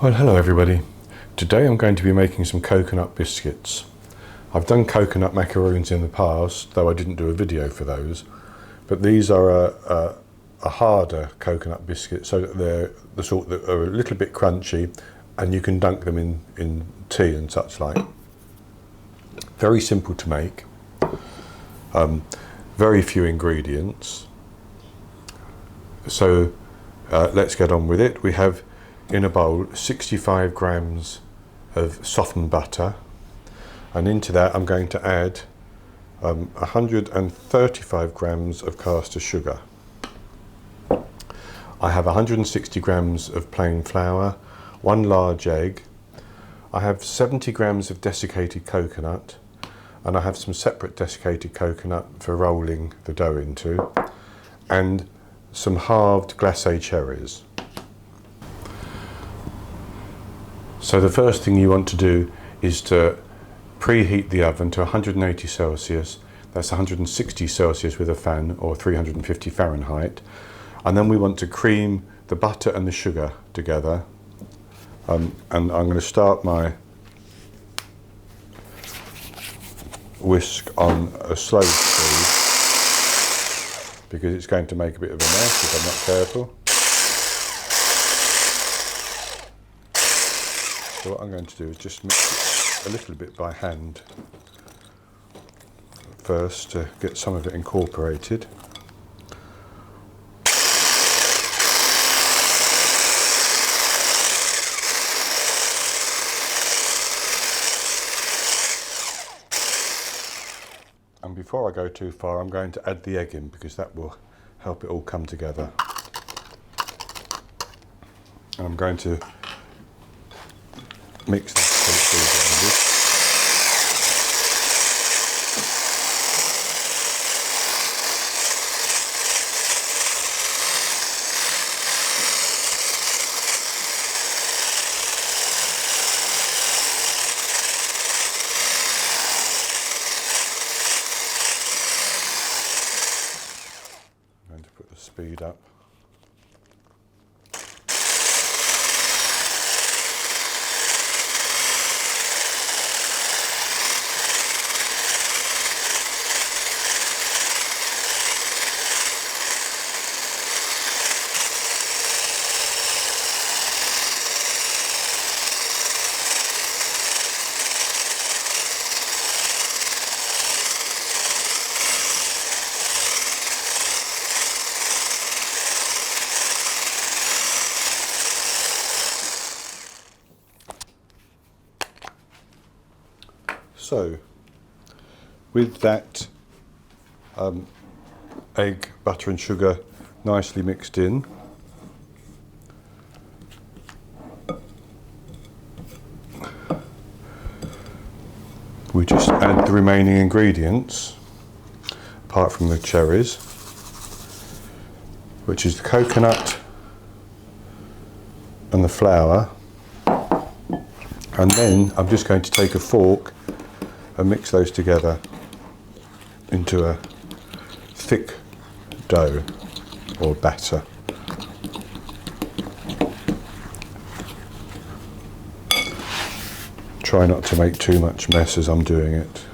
Well, hello everybody. Today I'm going to be making some coconut biscuits. I've done coconut macaroons in the past, though I didn't do a video for those. But these are a harder coconut biscuit, so that they're the sort that are a little bit crunchy and you can dunk them in tea and such like. Very simple to make. Very few ingredients. So let's get on with it. We have in a bowl 65 grams of softened butter, and into that I'm going to add 135 grams of caster sugar. I have 160 grams of plain flour, 1 large egg. I have 70 grams of desiccated coconut, and I have some separate desiccated coconut for rolling the dough into, and some halved glacé cherries. So the first thing you want to do is to preheat the oven to 180 Celsius. That's 160 Celsius with a fan, or 350 Fahrenheit. And then we want to cream the butter and the sugar together. And I'm going to start my whisk on a slow speed, because it's going to make a bit of a mess if I'm not careful. So what I'm going to do is just mix it a little bit by hand first to get some of it incorporated. And before I go too far, I'm going to add the egg in, because that will help it all come together. And I'm going to mix that till it's all blended. I'm going to put the speed up. So, with that egg, butter and sugar nicely mixed in, we just add the remaining ingredients, apart from the cherries, which is the coconut and the flour. And then I'm just going to take a fork and mix those together into a thick dough or batter. Try not to make too much mess as I'm doing it.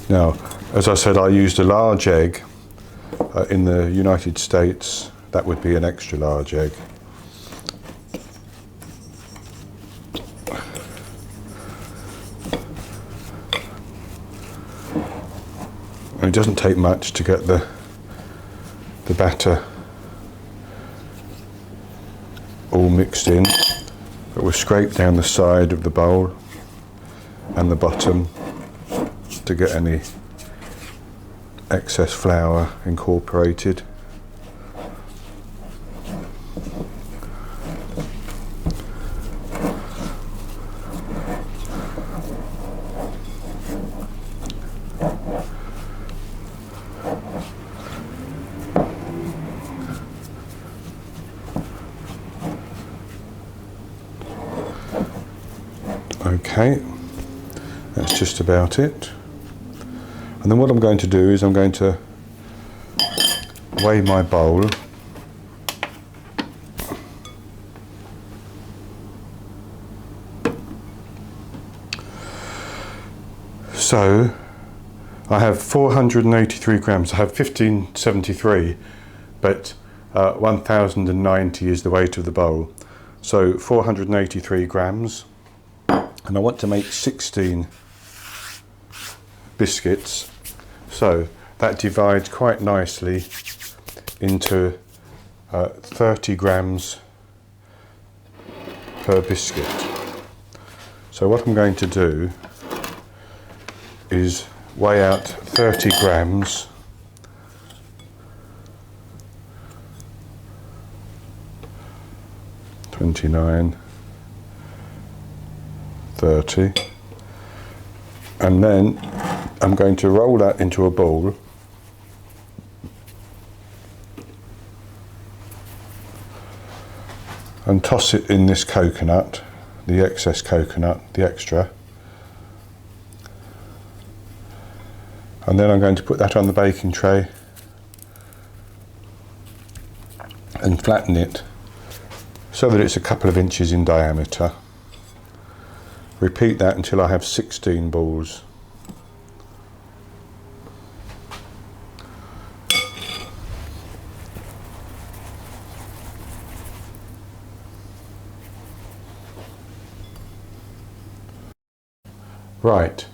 Now, as I said, I used a large egg. In the United States, that would be an extra large egg. And it doesn't take much to get the batter all mixed in, but we'll scrape down the side of the bowl and the bottom to get any excess flour incorporated. Okay, that's just about it. And then what I'm going to do is I'm going to weigh my bowl. So I have 483 grams. I have 1573, but 1090 is the weight of the bowl. So 483 grams. And I want to make 16 biscuits. So that divides quite nicely into 30 grams per biscuit. So what I'm going to do is weigh out 30 grams (29, 30), and then I'm going to roll that into a ball and toss it in this coconut, the excess coconut, the extra. And then I'm going to put that on the baking tray and flatten it so that it's a couple of inches in diameter. Repeat that until I have 16 balls. Right,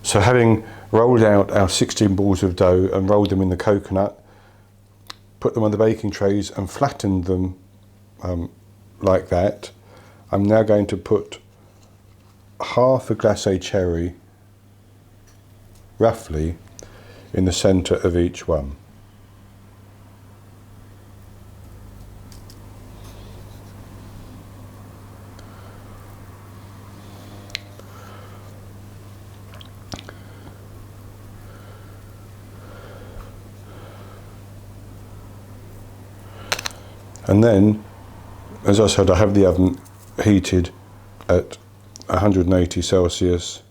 so having rolled out our 16 balls of dough and rolled them in the coconut, put them on the baking trays and flattened them like that, I'm now going to put half a glacé cherry, roughly, in the centre of each one. And then, as I said, I have the oven heated at 180 Celsius,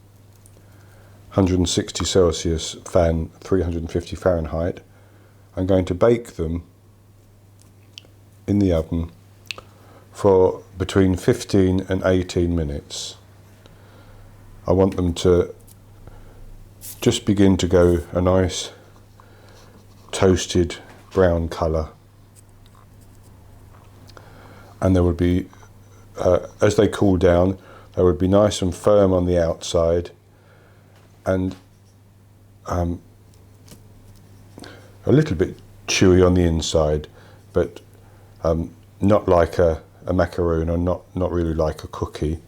160 Celsius fan, 350 Fahrenheit. I'm going to bake them in the oven for between 15 and 18 minutes. I want them to just begin to go a nice toasted brown colour. And there would be, as they cool down, they would be nice and firm on the outside and a little bit chewy on the inside, but not like a macaroon, or not really like a cookie.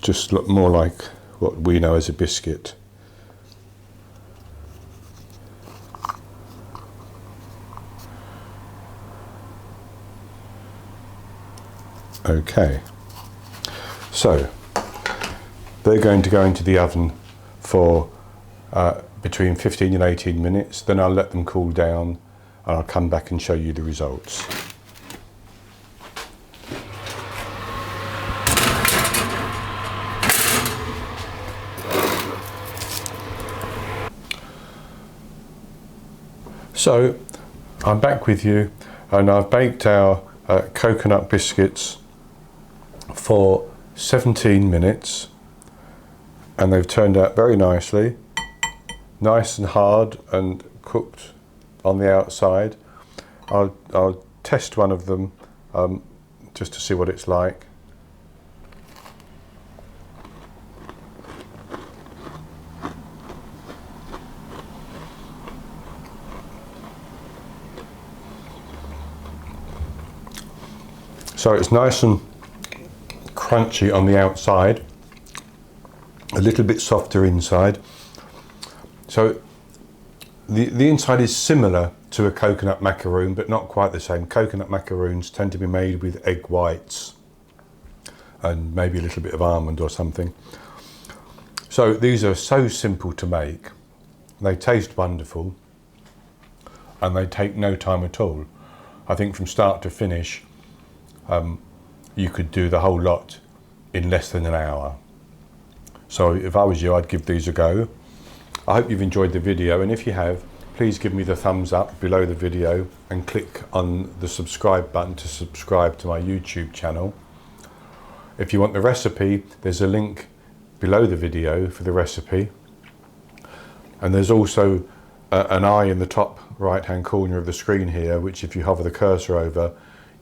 Just look more like what we know as a biscuit. Okay, so they're going to go into the oven for between 15 and 18 minutes. Then I'll let them cool down and I'll come back and show you the results. So I'm back with you, and I've baked our coconut biscuits for 17 minutes, and they've turned out very nicely, nice and hard and cooked on the outside. I'll test one of them just to see what it's like. So it's nice and crunchy on the outside, a little bit softer inside. So the inside is similar to a coconut macaroon, but not quite the same. Coconut macaroons tend to be made with egg whites and maybe a little bit of almond or something. So these are so simple to make. They taste wonderful and they take no time at all. I think from start to finish, you could do the whole lot in less than an hour. So if I was you, I'd give these a go. I hope you've enjoyed the video, and if you have, please give me the thumbs up below the video and click on the subscribe button to subscribe to my YouTube channel. If you want the recipe, there's a link below the video for the recipe, and there's also an eye in the top right hand corner of the screen here, which if you hover the cursor over,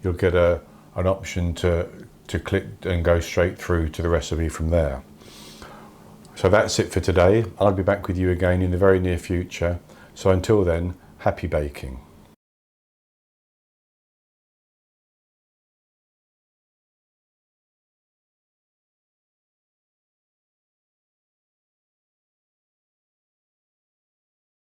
you'll get an option to click and go straight through to the recipe from there. So that's it for today. I'll be back with you again in the very near future. So until then, happy baking.